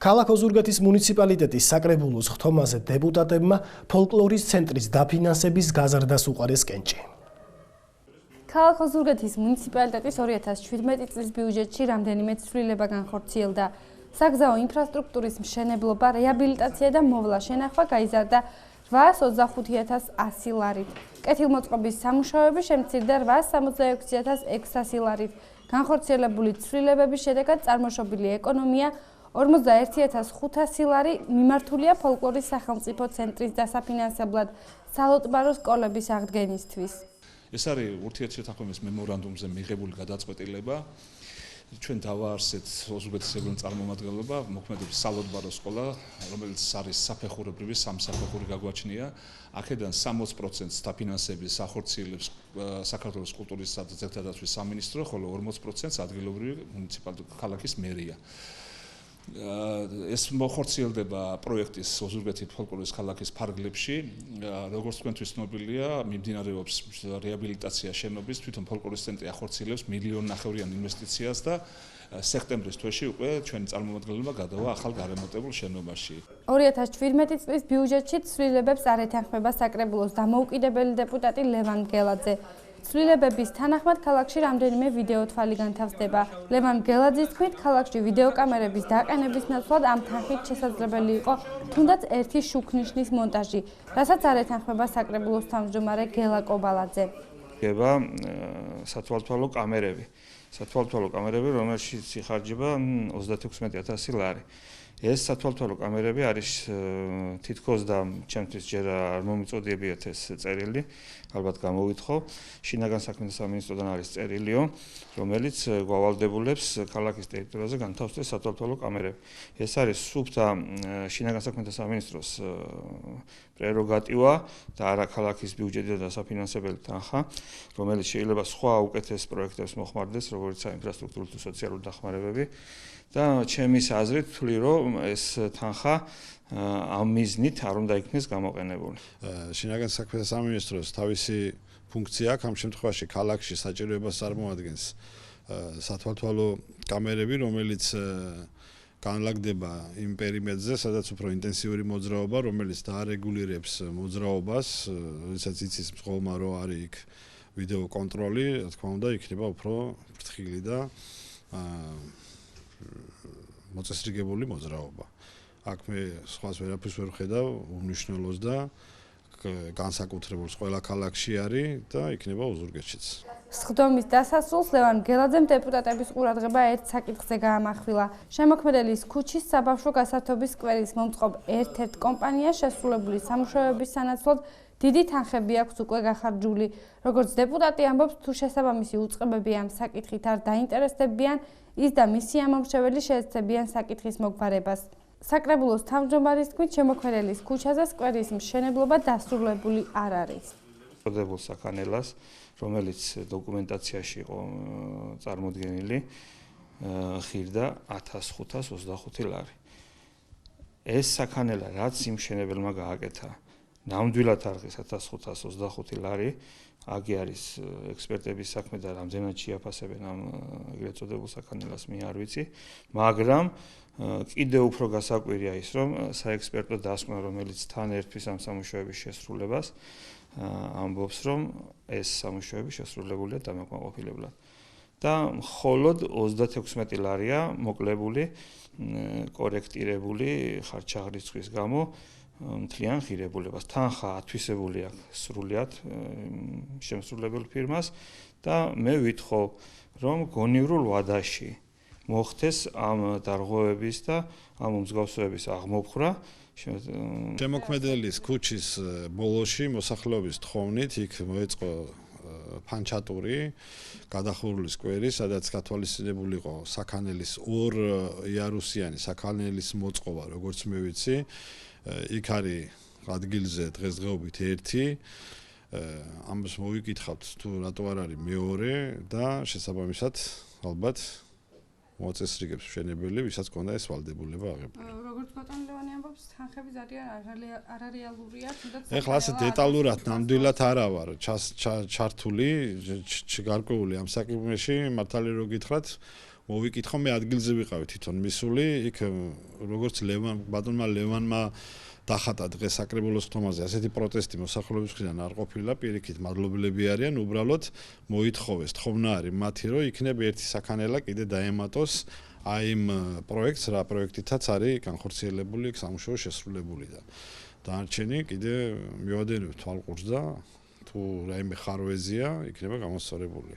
ქალაქ ოზურგეთის მუნიციპალიტეტის საკრებულოს ხთომაზე დეპუტატებმა ფოლკლორის ცენტრის დაფინანსების გაზრდას უყარეს კენჭი. ქალაქ ოზურგეთის მუნიციპალიტეტის 2017 წლის ბიუჯეტში რამდენიმე ცვლილება განხორციელდა. საგზაო ინფრასტრუქტურის მშენებლობა, რეაბილიტაცია და მოვლა შენახვა გაიზარდა 825.100 ლარით. კეთილმოწყობის სამუშაოები შემცირდა 866.600 ლარით. განხორციელებული ცვლილებების შედეგად წარმოშობილი ეკონომია 41.500 ლარი მიმართულია ფოლკლორის სახელმწიფო ცენტრის დასაფინანსებლად სალოტბარო სკოლების აღდგენისთვის. ეს არის ურთიერთშეთანხმების მემორანდუმზე მიღებული გადაწყვეტილება. ჩვენ დავაარსეთ ოზურგეთის ეროვნულ წარმომადგენლობა, მოქმედებს სალოტბარო სკოლა, რომელიც არის საფეხურებრივი სამსაფეხური გაგვაჩნია. აქედან 60%-ს დაფინანსების ახორციელებს საქართველოს კულტურისა და ძეგლთა დაცვის სამინისტრო, ხოლო 40%-ს ადგილობრივი მუნიციპალური ქალაქის მერია. ეს მოხორციელდება პროექტის ოზურგეთის ფოლკლორის ქალაქის ფარგლებში, როგორც თქვენთვის ცნობილია, მიმდინარეობს რეაბილიტაცია შენობის, თვითონ ფოლკლორის ცენტრი ახორციელებს 1.5 მილიონიან ინვესტიციას და სექტემბრის თვეში უკვე ჩვენი წარმომადგენლობა გადავა ახალ გარემონტებულ შენობაში. 2017 წლის ბიუჯეტში ცვლილებებს არ ეთანხმება საკრებულოს დამოუკიდებელი დეპუტატი ლევან გელაძე. ცვლილებების თანახმად ქალაქში რამდენიმე ვიდეო თვალი განთავსდება. ლევან გელაძის თქმით, ქალაქში ვიდეოკამერების დაყენების ნაცვლად ამ თანხით შესაძლებელი იყო თუნდაც ერთი შუქნიშნის მონტაჟი, რასაც არ ეთანხმება საკრებულოს თავმჯდომარე გელა კობალაძე. გება სათვალთვალო კამერები. სათვალთვალო კამერები, რომელშიც იხარჯება 36.000 ლარი. ეს სათვალთვალო კამერები არის თითქოს და ჩემთვის ჯერ არ მომიწოდიებიათ ეს წერილი, ალბათ გამოვითხოვ. შინაგან საქმეთა სამინისტროდან არის წერილიო, რომელიც გვავალდებულებს ქალაქის ტერიტორიაზე განთავსდეს სათვალთვალო კამერები. ეს არის სუფთა შინაგან საქმეთა სამინისტროს პრეროგატივა და არა ქალაქის ბიუჯეტიდან დასაფინანსებელი თანხა, რომელიც შეიძლება სხვა უკეთეს პროექტებს მოხმარდეს, როგორც ინფრასტრუქტურული თუ სოციალური დახმარებები. და ჩემის აზრით ვთვლი, რომ ეს თანხა ამ მიზნით არ უნდა იქნეს გამოყენებული. შინაგან საქმეთა სამინისტროს თავისი ფუნქცია აქვს ამ შემთხვევაში ქალაქში საჭიროებას წარმოადგენს სათვალთვალო კამერები, რომელიც განლაგდება იმ პერიმეტრზე, სადაც უფრო ინტენსიური მოძრაობა, რომელიც დაარეგულირებს მოძრაობას, როდესაც იცის მძღოლმა რომ არის იქ ვიდეო კონტროლი, რა თქმა უნდა, იქნება უფრო ფრთხილი და მოწესრიგებული მოძრაობა. აქ მე სხვას ვერაფერს ვერ ვხედავ, უნიშნელოს და განსაკუთრებულს ყველა ქალაქში არის და იქნება ოზურგეთშიც. სხდომის დასასრულს ლევან გელაძემ დეპუტატების ყურადღება ერთ საკითხზე გაამახვილა. შემოქმედებლის ქუჩის საბავშვო გასართობის სკვერის მომწყობ ერთ-ერთ კომპანიას შესრულებული სამუშაოების სანაცვლოდ დიდი თანხები აქვს უკვე გახარჯული. როგორც დეპუტატი ამბობს, თუ შესაბამისი უწყებები ამ საკითხით არ დაინტერესდებიან, ის და მისი ამომრჩეველი შეეცდებიან საკითხის მოგვარებას. საკრებულოს თავმჯდომარის თქმით, შემოქმედებლის ქუჩაზე სკვერის მშენებლობა დასრულებული არ არის. წოდებულ საქანელას, რომელიც დოკუმენტაციაში იყო წარმოდგენილი, ხირდა 1525 ლარი. ეს საქანელა, რაც იმ მშენებელმა გააკეთა, ნამდვილად არღის 1525 ლარი. აგი არის ექსპერტების საქმე და რამდენად შეაფასებენ ამ ეგრეთ წოდებულ საქანელას მე არ ვიცი, მაგრამ კიდევ უფრო გასაკვირია ის, რომ საექსპერტო დასკვნა, რომელიც თან ერთვის ამ სამუშაოების შესრულებას, ამბობს, რომ ეს სამუშაოები შესრულებულია დამაკმაყოფილებლად. და მხოლოდ 36 ლარია მოკლებული, კორექტირებული ხარჯაღრიცხვის გამო მთლიან ღირებულებას. თანხა ათვისებული აქვს სრულიად შემსრულებელ ფირმას და მე ვითხოვ, რომ გონივრულ ვადაში მოხდეს ამ დარღვევების და ამ უმსგავსოების აღმოფხვრა. შემოქმედებლის ქუჩის ბოლოში მოსახლეობის თხოვნით იქ მოეწყო ფანჩატური გადახურული სკვერი, სადაც გათვალისწინებული იყო საქანელის 2 იარუსიანი საქანელის მოწყობა, როგორც მე ვიცი. იქ არის ადგილზე დღესდღეობით 1, ამას მოვიკითხავთ თუ რატო არ არის მეორე და შესაბამისად ალბათ მოაწესრიგებს მშენებელი, ვისაც ქონდა ეს ვალდებულება აღებული. როგორც ბატონ ლევანი ამბობს, თანხები ზარიან არარეალურია, თუნდაც ეხლა ასე დეტალურად ნამდვილად არა ვარ ჩართული, გარკვეული ამ საკითხში, მართალი რო გითხრათ, მოვიკითხო, მე ადგილზე ვიყავი თვითონ მისული, იქ როგორც ბატონმა ლევანმა დახატა დღეს საკრებულოს ხთომაზე ასეთი პროტესტი მოსახლეობის მხრიდან არ ყოფილა, პირიქით მადლობელები არიან, უბრალოდ მოითხოვეს, თხოვნა არის მათი, რომ იქნებ ერთი საქანელა კიდე დაემატოს აი იმ პროექტს, რა პროექტითაც არის განხორციელებული, სამუშაო შესრულებული და დანარჩენი კიდე მივადენებ თვალყურს და თუ რაიმე ხარვეზია, იქნება გამოსწორებული.